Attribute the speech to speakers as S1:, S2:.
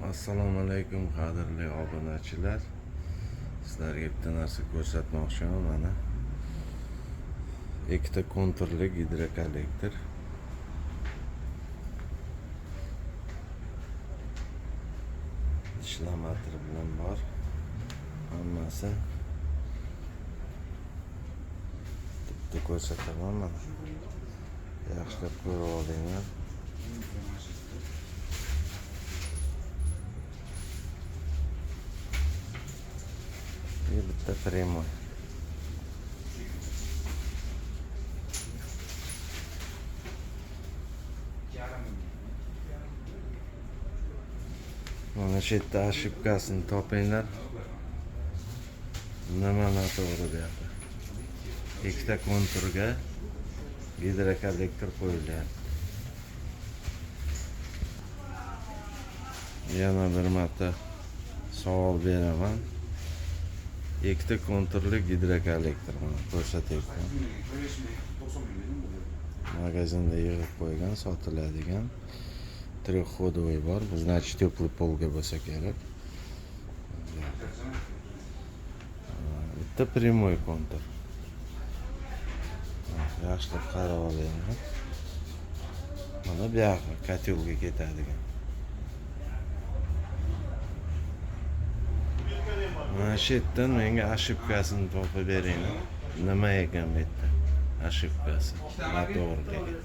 S1: Assalomu alaykum qadrli obunachilar. Sizlarga bitta narsa ko'rsatmoqchiman. Mana ikkita konturli gidrokollektor. Ishlamatr bilan bor. Hammasi bitta ko'rsataman mana. Yaxshilab ko'rib olinglar. Bitta primoy. Mana shu yerda ошибкасini topinglar. Nima noto'g'ri deyapti. Ikkita konturga gidrokollektor qo'yilyapti. Yana bir marta savol beraman. Ikkita konturli gidrokollektor mana ko'rsatyapman. Magazinda yig'ib qo'ygan, sotiladigan трехходовый bor. Bu значит теплый polga bo'lsa kerak. Bitta primoy kontur. Yaxshilab qarab olinglar. Mana bu yoqqa kotelga ketadigan. Mana shu yerdan menga ошибкасini topib beringlar. Nima ekan bu yerda ошибкasi? Noto'g'ri ekan.